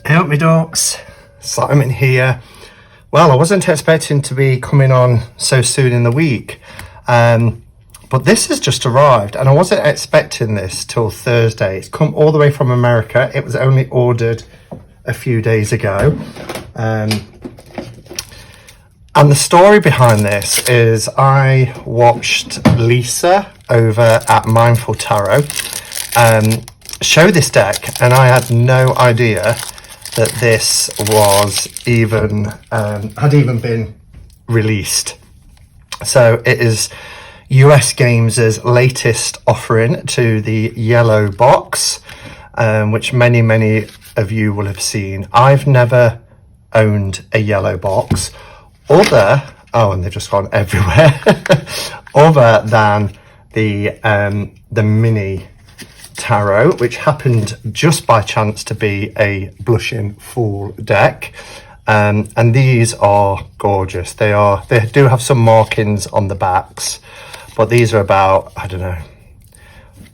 Hey up, me ducks. Simon here. Well, I wasn't expecting to be coming on so soon in the week, but this has just arrived, and I wasn't expecting this till Thursday. It's come all the way from America. It was only ordered a few days ago. And the story behind this is I watched Lisa over at Mindful Tarot show this deck, and I had no idea that this was even had even been released. So it is US Games' latest offering to the yellow box, which many of you will have seen. I've never owned a yellow box and they've just gone everywhere other than the mini tarot, which happened just by chance to be a blushing fool deck, and these are gorgeous. They do have some markings on the backs, but these are about, I don't know,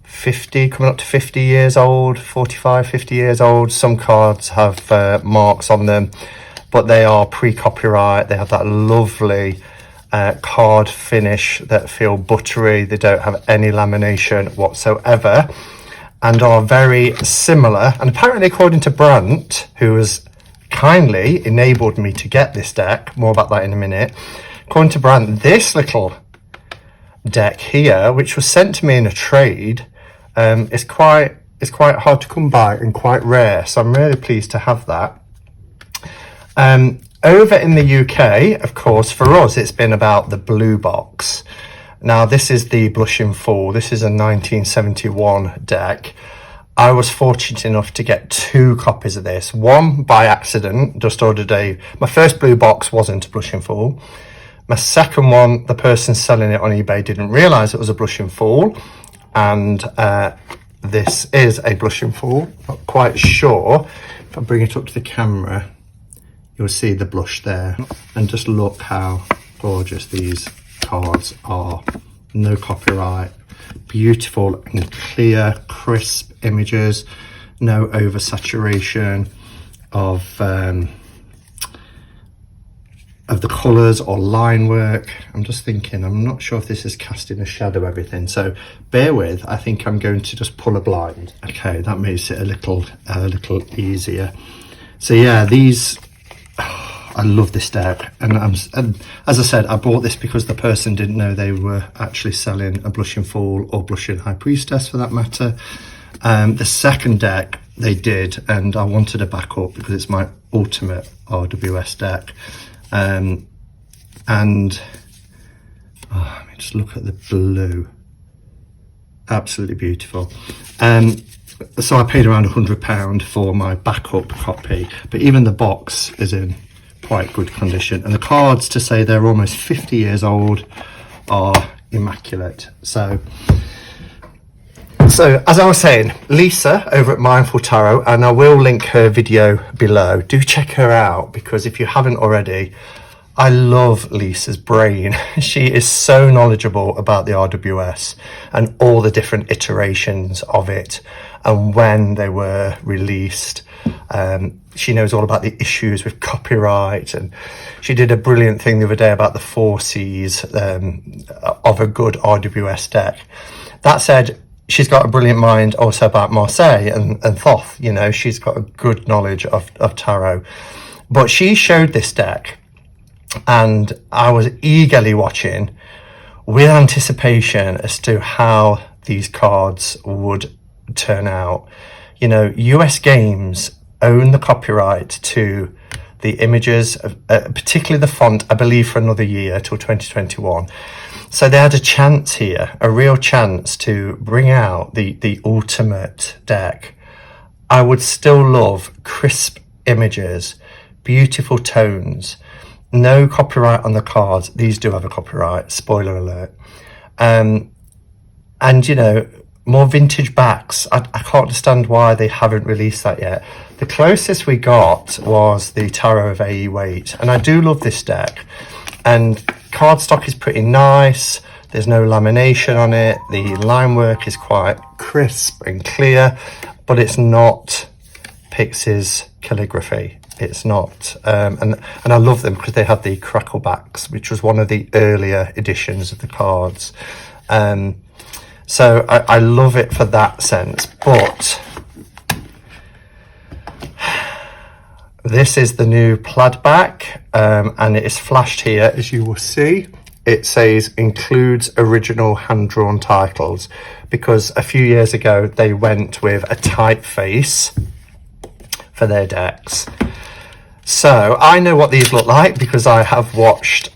50, coming up to 50 years old, 45, 50 years old. Some cards have marks on them, but they are pre-copyright. They have that lovely card finish that feel buttery. They don't have any lamination whatsoever, and are very similar. And apparently, according to Brant, who has kindly enabled me to get this deck, more about that in a minute, according to Brant, this little deck here, which was sent to me in a trade, is quite hard to come by and quite rare. So I'm really pleased to have that. Over in the UK, of course, for us, it's been about the blue box. Now, this is the Blushing Fool. This is a 1971 deck. I was fortunate enough to get 2 copies of this. One by accident, just ordered my first blue box wasn't a Blushing Fool. My second one, the person selling it on eBay didn't realise it was a Blushing Fool. And this is a Blushing Fool. Not quite sure. If I bring it up to the camera, you'll see the blush there. And just look how gorgeous these cards are. No copyright, beautiful and clear, crisp images, no oversaturation of the colours or line work. I'm just thinking, I'm not sure if this is casting a shadow everything, so bear with. I think I'm going to just pull a blind. Okay, that makes it a little easier. So yeah, these, I love this deck, and as I said, I bought this because the person didn't know they were actually selling a Blushing Fool or Blushing High Priestess for that matter. The second deck they did, and I wanted a backup because it's my ultimate RWS deck. And I mean, just look at the blue, absolutely beautiful. So I paid around £100 for my backup copy, but even the box is in quite good condition, and the cards, to say they're almost 50 years old, are immaculate. So as I was saying, Lisa over at Mindful Tarot, and I will link her video below. Do check her out, because if you haven't already, I love Lisa's brain. She is so knowledgeable about the RWS and all the different iterations of it and when they were released. She knows all about the issues with copyright, and she did a brilliant thing the other day about the 4 C's of a good RWS deck. That said, she's got a brilliant mind also about Marseille and Thoth. You know, she's got a good knowledge of tarot. But she showed this deck, and I was eagerly watching with anticipation as to how these cards would turn out. You know, US Games own the copyright to the images, particularly the font, I believe, for another year till 2021. So they had a chance here, a real chance to bring out the ultimate deck. I would still love crisp images, beautiful tones, no copyright on the cards. These do have a copyright, spoiler alert. And, you know, more vintage backs. I can't understand why they haven't released that yet. The closest we got was the Tarot of A.E. Waite, and I do love this deck. And cardstock is pretty nice. There's no lamination on it. The line work is quite crisp and clear, but it's not Pix's calligraphy. It's not, and I love them because they have the cracklebacks, which was one of the earlier editions of the cards. So I love it for that sense, but this is the new plaid back, and it is flashed here, as you will see. It says includes original hand-drawn titles, because a few years ago they went with a typeface for their decks. So I know what these look like because I have watched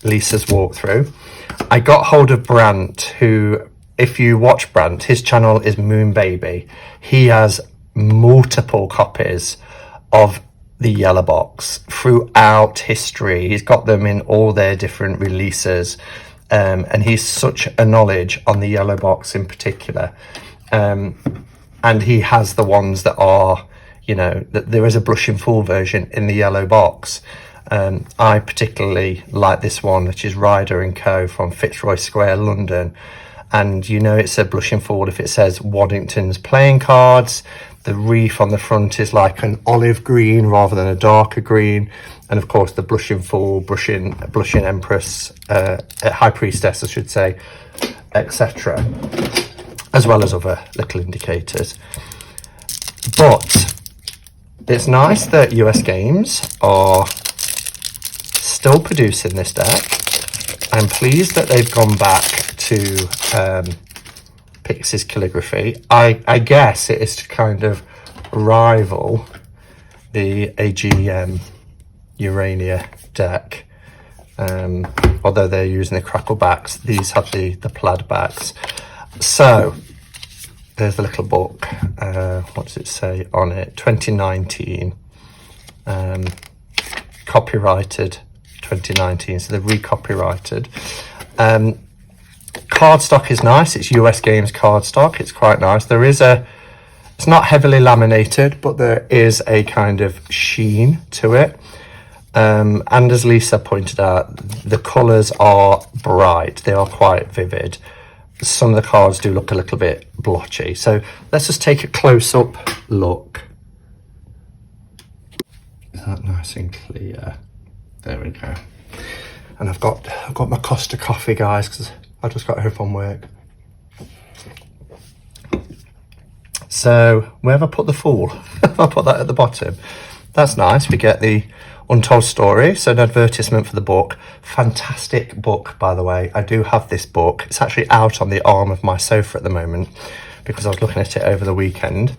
Lisa's walkthrough. I got hold of Brant, who, if you watch Brant, his channel is Moon Baby. He has multiple copies of the yellow box throughout history. He's got them in all their different releases, and he's such a knowledge on the yellow box in particular. And he has the ones that are, you know, that there is a Blushing Fool version in the yellow box. I particularly like this one, which is Ryder and Co. from Fitzroy Square, London. And you know it's a Blushing Fool if it says Waddington's playing cards. The reef on the front is like an olive green rather than a darker green. And of course the Blushing Fool, Blushing Empress, High Priestess I should say, etc. As well as other little indicators. But it's nice that US Games are still producing this deck. I'm pleased that they've gone back to Pix's calligraphy. I guess it is to kind of rival the AGM Urania deck. Although they're using the crackle backs, these have the plaid backs. So there's the little book. What does it say on it? 2019. Copyrighted 2019, so they've recopyrighted. Cardstock is nice. It's US Games cardstock. It's quite nice. There is it's not heavily laminated, but there is a kind of sheen to it. And as Lisa pointed out, the colours are bright. They are quite vivid. Some of the cards do look a little bit blotchy. So let's just take a close-up look. Is that nice and clear? There we go. And I've got my Costa coffee, guys, because I just got home from work. So where have I put the Fool? I put that at the bottom. That's nice. We get the Untold Story, so an advertisement for the book. Fantastic book, by the way. I do have this book. It's actually out on the arm of my sofa at the moment because I was looking at it over the weekend.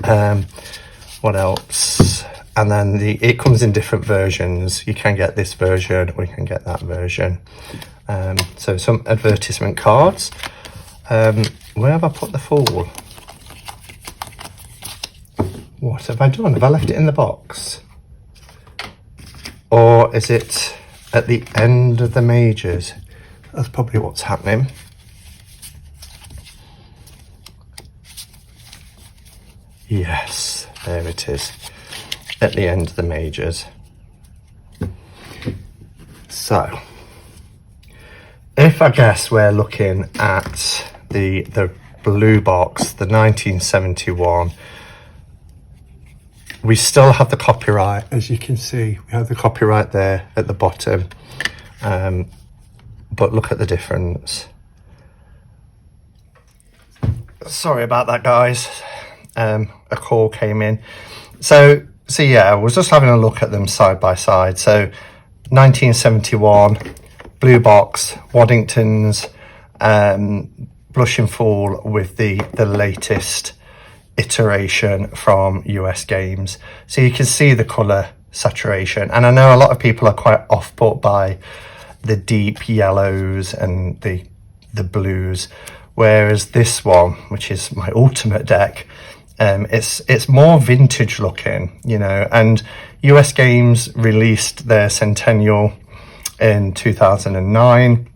What else? And then it comes in different versions. You can get this version or you can get that version. So some advertisement cards. Where have I put the Fool? What have I done? Have I left it in the box? Or is it at the end of the majors? That's probably what's happening. Yes, there it is. At the end of the majors. So, if I guess we're looking at the blue box, the 1971, we still have the copyright, as you can see. We have the copyright there at the bottom, but look at the difference. Sorry about that, guys. A call came in. So yeah, I was just having a look at them side by side. So 1971, blue box, Waddington's, Blushing Fool with the latest iteration from US Games. So you can see the colour saturation. And I know a lot of people are quite off-put by the deep yellows and the blues. Whereas this one, which is my ultimate deck, it's more vintage looking, you know, and US Games released their centennial in 2009,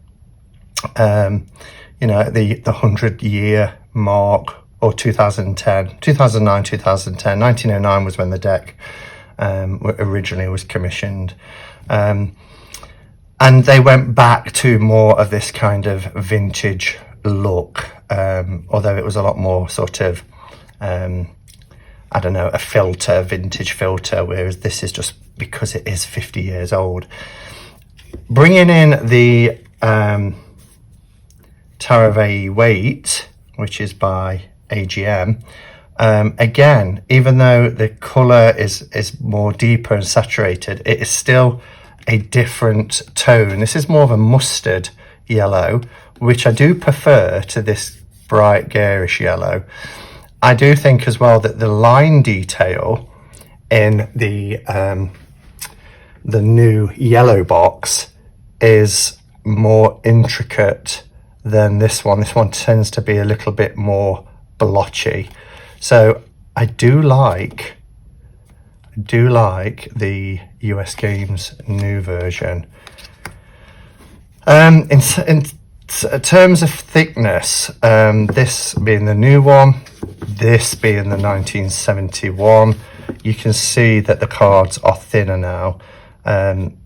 you know, the 100-year mark, or 2009, 2010. 1909 was when the deck originally was commissioned. And they went back to more of this kind of vintage look, although it was a lot more sort of I don't know, a filter, vintage filter, whereas this is just because it is 50 years old. Bringing in the Taravei weight, which is by AGM, again, even though the colour is more deeper and saturated, it is still a different tone. This is more of a mustard yellow, which I do prefer to this bright garish yellow. I do think as well that the line detail in the new yellow box is more intricate than this one. This one tends to be a little bit more blotchy. So I do like the US Games new version. In terms of thickness, this being the new one, this being the 1971, you can see that the cards are thinner now. And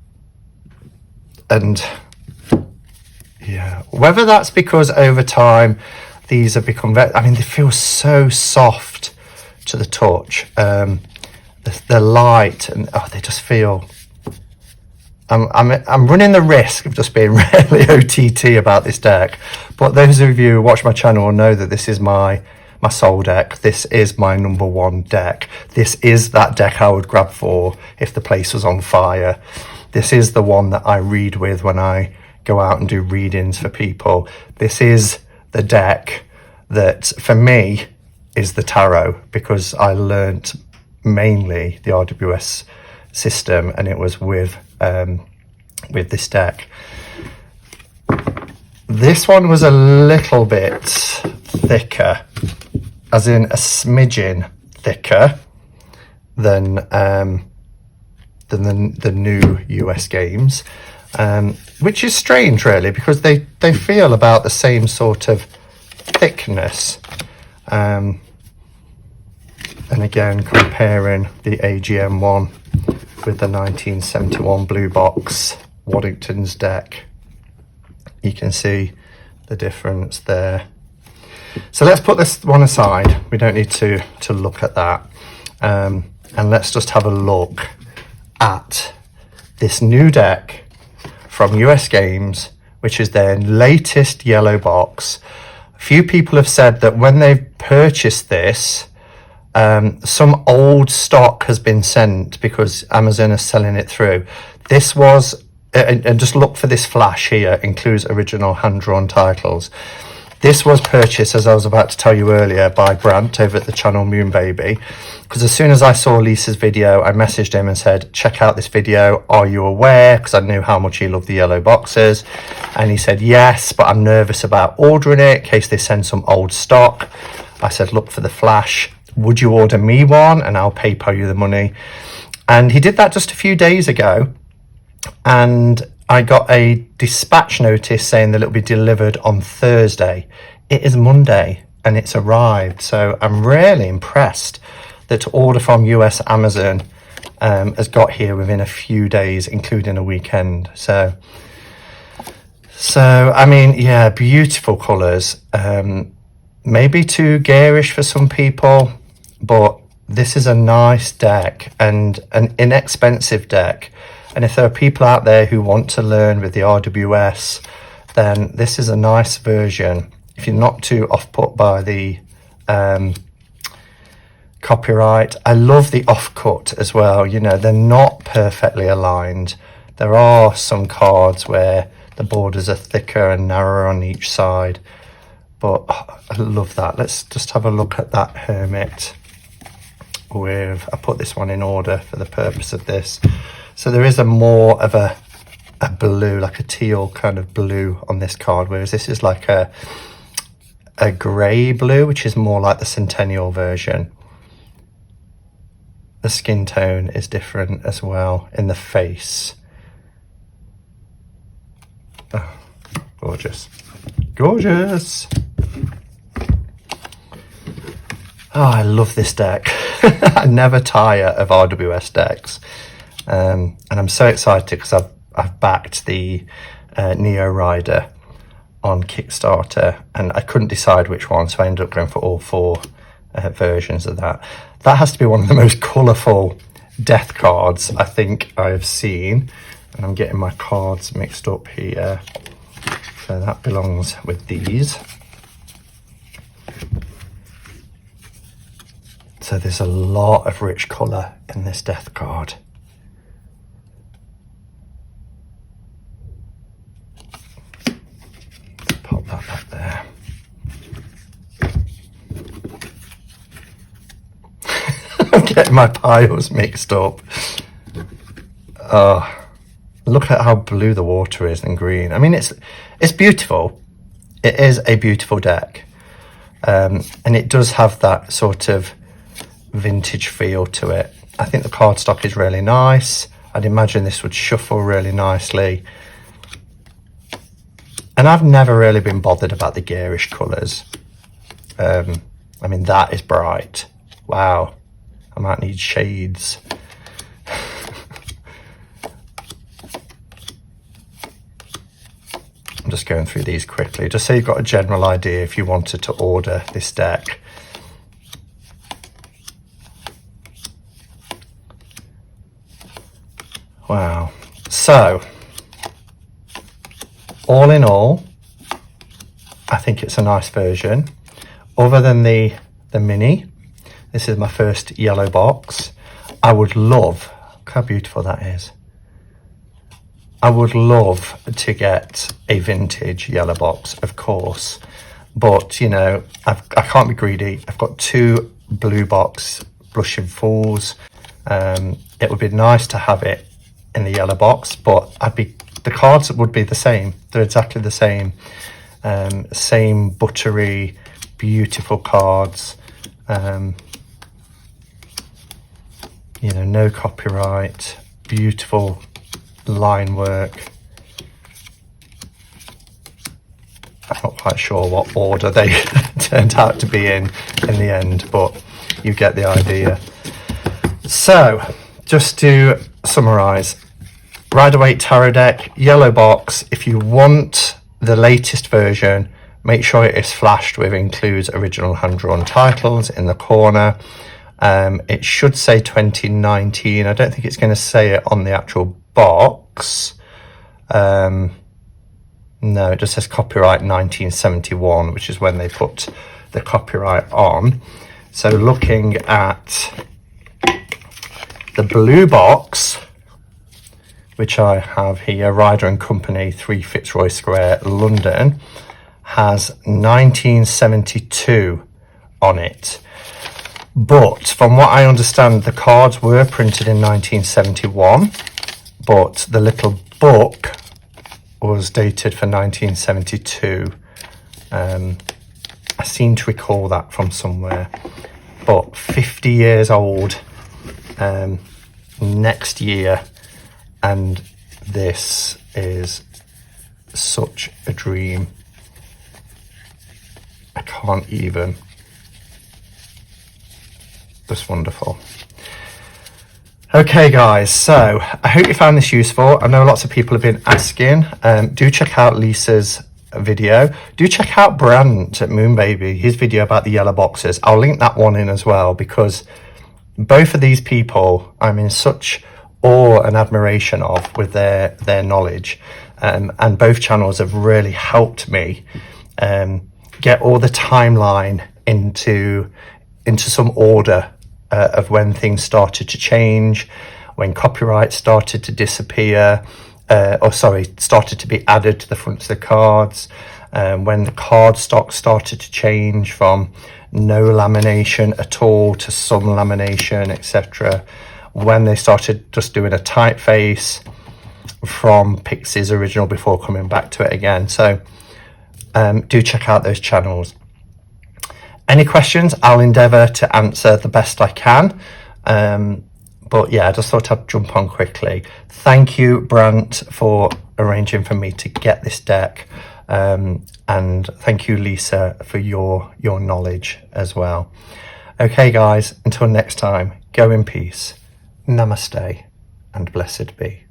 yeah, whether that's because over time these have become very, I mean, they feel so soft to the touch. They're light and they just feel, I'm running the risk of just being really OTT about this deck, but those of you who watch my channel will know that this is my soul deck. This is my number one deck. This is that deck I would grab for if the place was on fire. This is the one that I read with when I go out and do readings for people. This is the deck that for me is the tarot, because I learnt mainly the RWS system and it was with this deck. This one was a little bit thicker, as in a smidgen thicker than the new US Games, which is strange really, because they feel about the same sort of thickness. And again, comparing the AGM one with the 1971 blue box Waddington's deck, you can see the difference there. So let's put this one aside. We don't need to look at that. And let's just have a look at this new deck from US Games, which is their latest yellow box. A few people have said that when they've purchased this, some old stock has been sent because Amazon is selling it through. This was, and just look for this flash here, includes original hand-drawn titles. This was purchased, as I was about to tell you earlier, by Grant over at the channel Moon Baby, because as soon as I saw Lisa's video, I messaged him and said, check out this video, are you aware? Because I knew how much he loved the yellow boxes. And he said, yes, but I'm nervous about ordering it in case they send some old stock. I said, look for the flash. Would you order me one? And I'll PayPal you the money. And he did that just a few days ago. And I got a dispatch notice saying that it'll be delivered on Thursday. It is Monday and it's arrived. So I'm really impressed that to order from US Amazon has got here within a few days, including a weekend. So I mean, yeah, beautiful colours. Maybe too garish for some people, but this is a nice deck and an inexpensive deck. And if there are people out there who want to learn with the RWS, then this is a nice version. If you're not too off-put by the copyright. I love the off-cut as well. You know, they're not perfectly aligned. There are some cards where the borders are thicker and narrower on each side. But I love that. Let's just have a look at that Hermit with, I put this one in order for the purpose of this. So there is a more of a blue, like a teal kind of blue on this card, whereas this is like a grey blue, which is more like the Centennial version. The skin tone is different as well in the face. Oh, gorgeous. Gorgeous. Oh, I love this deck. I never tire of RWS decks. And I'm so excited because I've backed the Neo Rider on Kickstarter and I couldn't decide which one, so I ended up going for all four versions of that. That has to be one of the most colourful death cards I think I've seen, and I'm getting my cards mixed up here, so that belongs with these. So there's a lot of rich colour in this death card. Pop that back there. I'm getting my piles mixed up. Oh, look at how blue the water is and green. I mean, it's beautiful. It is a beautiful deck. And it does have that sort of vintage feel to it. I think the cardstock is really nice. I'd imagine this would shuffle really nicely. And I've never really been bothered about the garish colours. I mean, that is bright. Wow. I might need shades. I'm just going through these quickly, just so you've got a general idea if you wanted to order this deck. Wow. So, all in all, I think it's a nice version. Other than the mini, this is my first yellow box. I would love, look how beautiful that is. I would love to get a vintage yellow box, of course, but you know, I can't be greedy. I've got 2 blue box blushing fools. It would be nice to have it in the yellow box, but the cards would be the same. They're exactly the same. Same buttery, beautiful cards. You know, no copyright, beautiful line work. I'm not quite sure what order they turned out to be in the end, but you get the idea. So, just to summarise, Rider-Waite Tarot deck, yellow box. If you want the latest version, make sure it is flashed with includes original hand-drawn titles in the corner. It should say 2019. I don't think it's going to say it on the actual box. No, it just says copyright 1971, which is when they put the copyright on. So looking at the blue box, which I have here, Ryder and Company, 3 Fitzroy Square, London, has 1972 on it. But from what I understand, the cards were printed in 1971, but the little book was dated for 1972. I seem to recall that from somewhere. But 50 years old next year, and this is such a dream. I can't even. Just wonderful. Okay guys, so I hope you found this useful. I know lots of people have been asking. Do check out Lisa's video. Do check out Brant at Moonbaby, his video about the yellow boxes. I'll link that one in as well, because both of these people I'm in such awe and admiration of with their knowledge, and both channels have really helped me get all the timeline into some order of when things started to change, when copyright started to disappear, started to be added to the fronts of the cards, when the card stock started to change from no lamination at all to some lamination, etc. When they started just doing a typeface from Pixie's original before coming back to it again. So do check out those channels. Any questions, I'll endeavour to answer the best I can. But yeah, I just thought I'd jump on quickly. Thank you, Brant, for arranging for me to get this deck. And thank you, Lisa, for your knowledge as well. Okay, guys, until next time, go in peace. Namaste and blessed be.